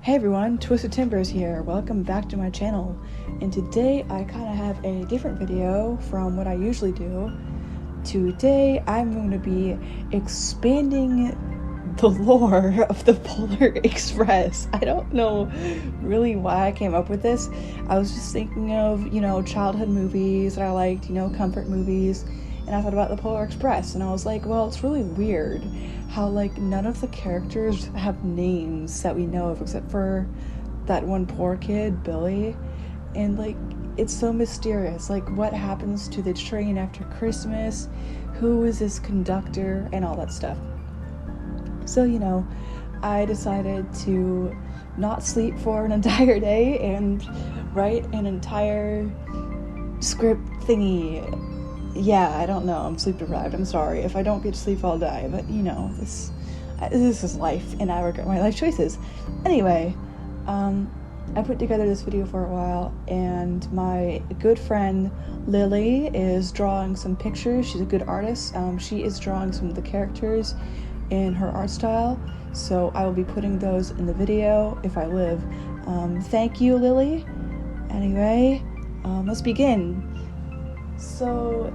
Hey everyone, Twisted Timbers here. Welcome back to my channel. And today I kind of have a different video from what I usually do. Today I'm going to be expanding the lore of the Polar Express. I don't know really why I came up with this. I was just thinking of, childhood movies that I liked, comfort movies. And I thought about the Polar Express, and I was like, well, it's really weird how, none of the characters have names that we know of, except for that one poor kid, Billy. And, it's so mysterious. What happens to the train after Christmas? Who is this conductor? And all that stuff. So, I decided to not sleep for an entire day and write an entire script thingy. Yeah, I don't know. I'm sleep deprived. I'm sorry. If I don't get to sleep, I'll die. But, this is life, and I regret my life choices. Anyway, I put together this video for a while, and my good friend Lily is drawing some pictures. She's a good artist. She is drawing some of the characters in her art style, so I will be putting those in the video if I live. Thank you, Lily. Anyway, let's begin. So,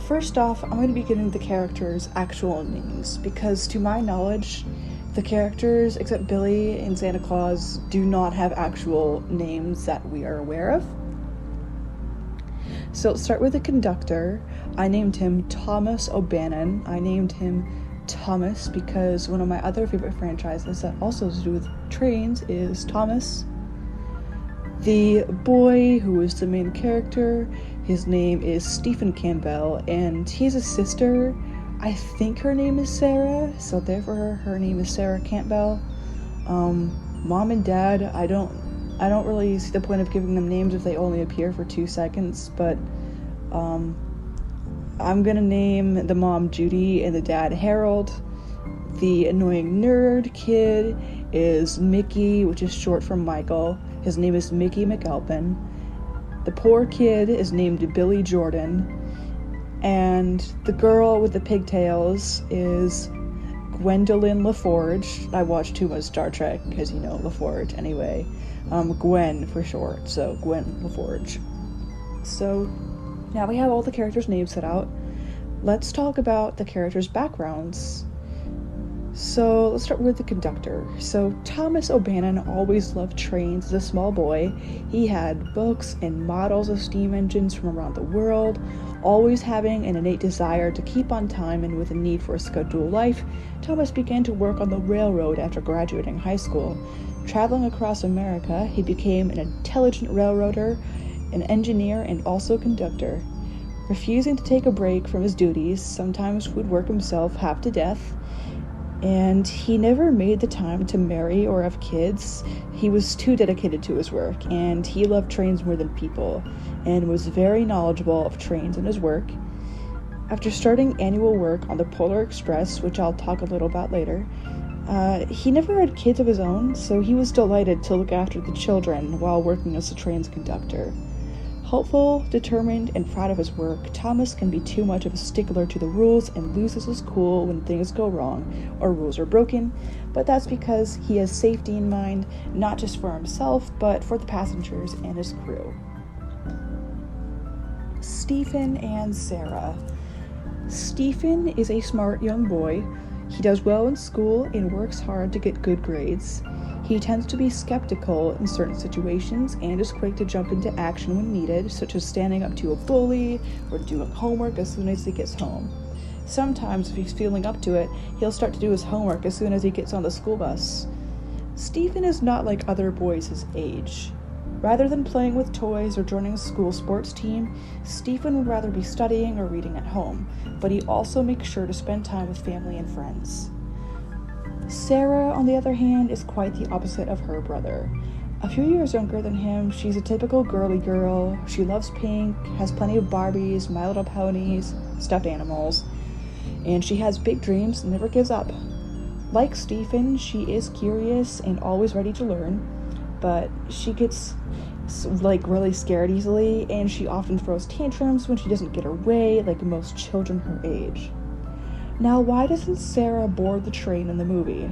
first off, I'm going to be giving the characters actual names, because to my knowledge, the characters, except Billy and Santa Claus, do not have actual names that we are aware of. So let's start with the conductor. I named him Thomas O'Bannon. I named him Thomas because one of my other favorite franchises that also has to do with trains is Thomas. The boy who is the main character, his name is Stephen Campbell, and he's a sister. I think her name is Sarah, so therefore her name is Sarah Campbell. Mom and dad, I don't really see the point of giving them names if they only appear for 2 seconds, but I'm gonna name the mom Judy and the dad Harold. The annoying nerd kid is Mickey, which is short for Michael. His name is Mickey McAlpin. The poor kid is named Billy Jordan. And the girl with the pigtails is Gwendolyn LaForge. I watch too much Star Trek because, LaForge. Anyway, Gwen for short, so Gwen LaForge. So now we have all the characters' names set out. Let's talk about the characters' backgrounds. So let's start with the conductor. So Thomas O'Bannon always loved trains as a small boy. He had books and models of steam engines from around the world, always having an innate desire to keep on time, and with a need for a scheduled life, Thomas began to work on the railroad after graduating high school. Traveling across America, he became an intelligent railroader, an engineer, and also conductor. Refusing to take a break from his duties, sometimes would work himself half to death. And he never made the time to marry or have kids. He was too dedicated to his work, and he loved trains more than people, and was very knowledgeable of trains and his work. After starting annual work on the Polar Express, which I'll talk a little about later, he never had kids of his own, so he was delighted to look after the children while working as the train's conductor. Hopeful, determined, and proud of his work, Thomas can be too much of a stickler to the rules and loses his cool when things go wrong or rules are broken, but that's because he has safety in mind, not just for himself, but for the passengers and his crew. Stephen and Sarah. Stephen is a smart young boy. He does well in school and works hard to get good grades. He tends to be skeptical in certain situations and is quick to jump into action when needed, such as standing up to a bully or doing homework as soon as he gets home. Sometimes, if he's feeling up to it, he'll start to do his homework as soon as he gets on the school bus. Stephen is not like other boys his age. Rather than playing with toys or joining a school sports team, Stephen would rather be studying or reading at home, but he also makes sure to spend time with family and friends. Sarah, on the other hand, is quite the opposite of her brother. A few years younger than him, she's a typical girly girl. She loves pink, has plenty of Barbies, My Little Ponies, stuffed animals, and she has big dreams and never gives up. Like Stephen, she is curious and always ready to learn, but she gets really scared easily, and she often throws tantrums when she doesn't get her way, like most children her age. Now, why doesn't Sarah board the train in the movie?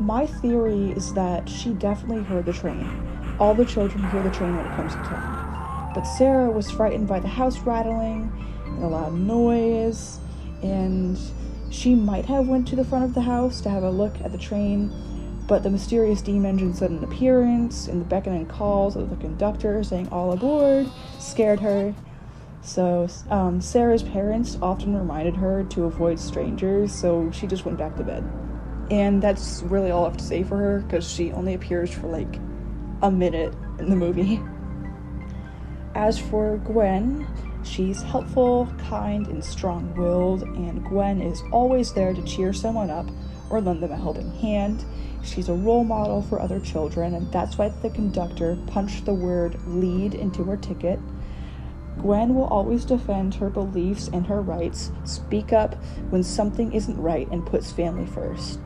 My theory is that she definitely heard the train. All the children hear the train when it comes to town. But Sarah was frightened by the house rattling and a loud noise, and she might have went to the front of the house to have a look at the train, but the mysterious steam engine sudden appearance and the beckoning calls of the conductor saying all aboard scared her. So Sarah's parents often reminded her to avoid strangers, so she just went back to bed. And that's really all I have to say for her, because she only appears for like a minute in the movie. As for Gwen, she's helpful, kind, and strong-willed, and Gwen is always there to cheer someone up or lend them a helping hand. She's a role model for other children, and that's why the conductor punched the word lead into her ticket. Gwen will always defend her beliefs and her rights, speak up when something isn't right, and puts family first.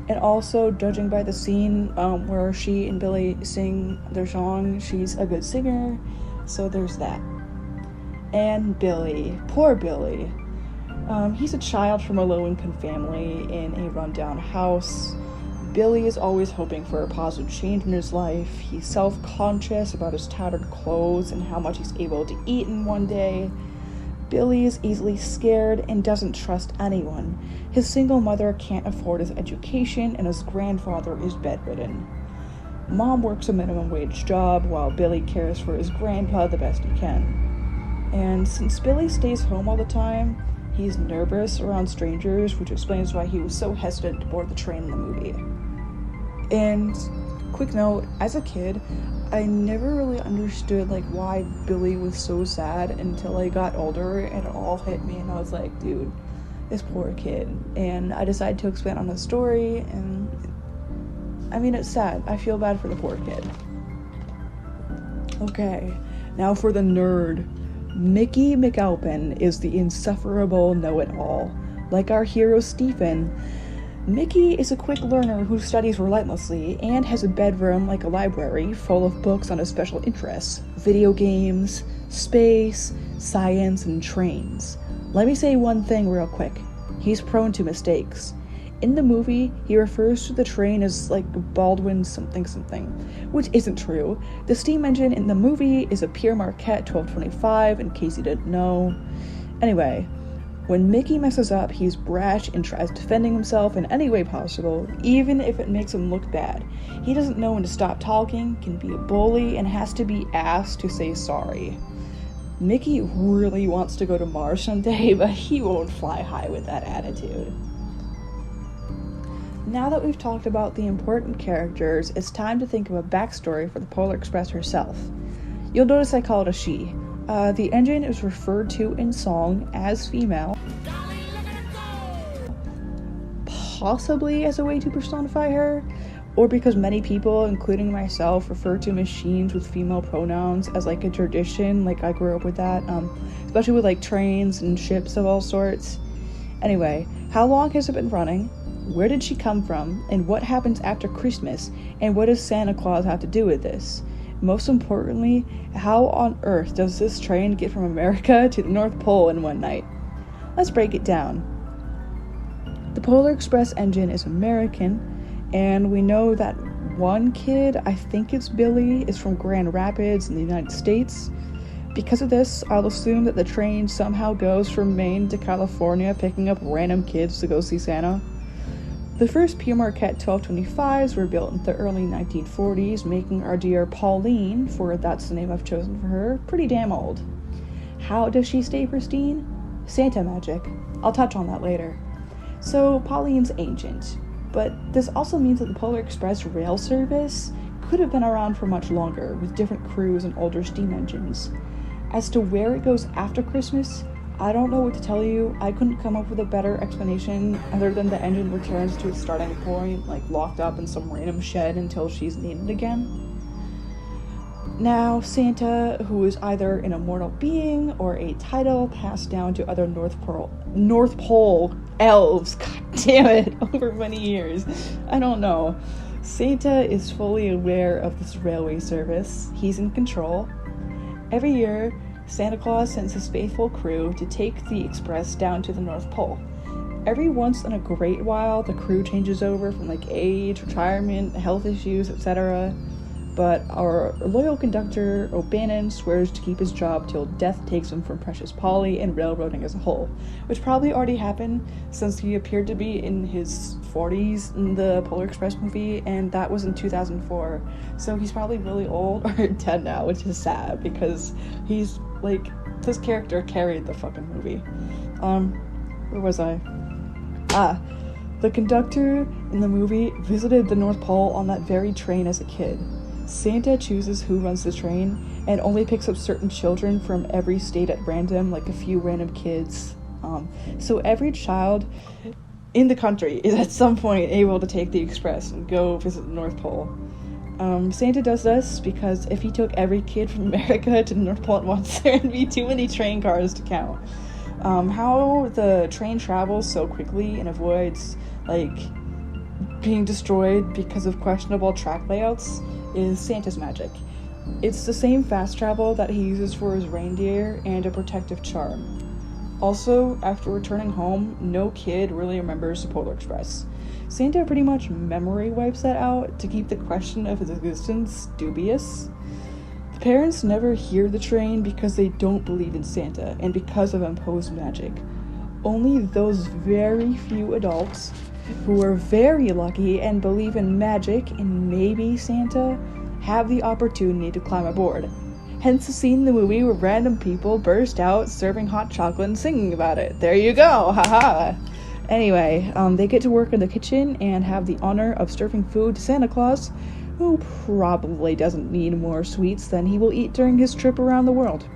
And also, judging by the scene where she and Billy sing their song, she's a good singer, so there's that. And Billy, poor Billy. He's a child from a low-income family in a rundown house. Billy is always hoping for a positive change in his life. He's self-conscious about his tattered clothes and how much he's able to eat in one day. Billy is easily scared and doesn't trust anyone. His single mother can't afford his education, and his grandfather is bedridden. Mom works a minimum wage job while Billy cares for his grandpa the best he can. And since Billy stays home all the time, he's nervous around strangers, which explains why he was so hesitant to board the train in the movie. And quick note, as a kid, I never really understood like why Billy was so sad until I got older and it all hit me, and I was like, dude, this poor kid. And I decided to expand on the story, and I mean, it's sad. I feel bad for the poor kid. Okay, now for the nerd. Mickey McAlpin is the insufferable know-it-all. Like our hero Stephen, Mickey is a quick learner who studies relentlessly and has a bedroom like a library full of books on his special interests: video games, space, science, and trains. Let me say one thing real quick. He's prone to mistakes. In the movie, he refers to the train as like Baldwin something something, which isn't true. The steam engine in the movie is a Pierre Marquette 1225, in case you didn't know. Anyway, when Mickey messes up, he's brash and tries defending himself in any way possible, even if it makes him look bad. He doesn't know when to stop talking, can be a bully, and has to be asked to say sorry. Mickey really wants to go to Mars someday, but he won't fly high with that attitude. Now that we've talked about the important characters, it's time to think of a backstory for the Polar Express herself. You'll notice I call it a she. The engine is referred to in song as female, possibly as a way to personify her, or because many people, including myself, refer to machines with female pronouns as like a tradition. Like I grew up with that, especially with like trains and ships of all sorts. Anyway, how long has it been running? Where did she come from? And what happens after Christmas? And what does Santa Claus have to do with this? Most importantly, how on earth does this train get from America to the North Pole in one night? Let's break it down. The Polar Express engine is American, and we know that one kid, I think it's Billy, is from Grand Rapids in the United States. Because of this, I'll assume that the train somehow goes from Maine to California, picking up random kids to go see Santa. The first Pierre Marquette 1225s were built in the early 1940s, making our dear Pauline, for that's the name I've chosen for her, pretty damn old. How does she stay pristine? Santa magic. I'll touch on that later. So, Pauline's ancient, but this also means that the Polar Express rail service could have been around for much longer, with different crews and older steam engines. As to where it goes after Christmas, I don't know what to tell you. I couldn't come up with a better explanation other than the engine returns to its starting point, like locked up in some random shed until she's needed again. Now, Santa, who is either an immortal being or a title passed down to other North Pole elves, god damn it, over many years. I don't know. Santa is fully aware of this railway service. He's in control. Every year, Santa Claus sends his faithful crew to take the express down to the North Pole. every once in a great while, the crew changes over from like age, retirement, health issues, etc. But our loyal conductor, O'Bannon, swears to keep his job till death takes him from Precious Polly and railroading as a whole, which probably already happened since he appeared to be in his 40s in the Polar Express movie, and that was in 2004. So he's probably really old or dead now, which is sad because he's like, this character carried the fucking movie. Where was I? The conductor in the movie visited the North Pole on that very train as a kid. Santa chooses who runs the train and only picks up certain children from every state at random, like a few random kids. So every child in the country is at some point able to take the express and go visit the North Pole. Santa does this because if he took every kid from America to the North Pole at once, there'd be too many train cars to count. How the train travels so quickly and avoids, like, being destroyed because of questionable track layouts is Santa's magic. It's the same fast travel that he uses for his reindeer and a protective charm. Also, after returning home, no kid really remembers the Polar Express. Santa pretty much memory wipes that out to keep the question of his existence dubious. The parents never hear the train because they don't believe in Santa and because of imposed magic. Only those very few adults who are very lucky and believe in magic and maybe Santa have the opportunity to climb aboard. Hence the scene in the movie where random people burst out serving hot chocolate and singing about it. There you go, haha. Anyway, they get to work in the kitchen and have the honor of serving food to Santa Claus, who probably doesn't need more sweets than he will eat during his trip around the world.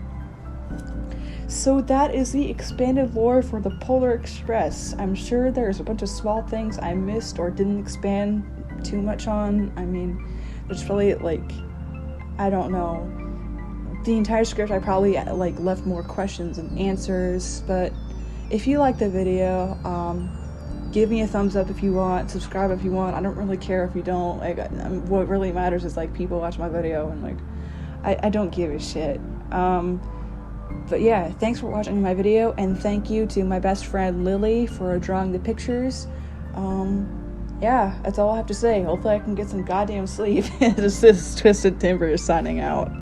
So that is the expanded lore for the Polar Express. I'm sure there's a bunch of small things I missed or didn't expand too much on. I mean, there's probably, like, I don't know. The entire script, I probably, like, left more questions and answers, but if you like the video, give me a thumbs up if you want, subscribe if you want. I don't really care if you don't. Like, what really matters is, like, people watch my video, and, like, I don't give a shit. But yeah, thanks for watching my video, and thank you to my best friend Lily for drawing the pictures. Yeah, that's all I have to say. Hopefully I can get some goddamn sleep. This is Twisted Timber signing out.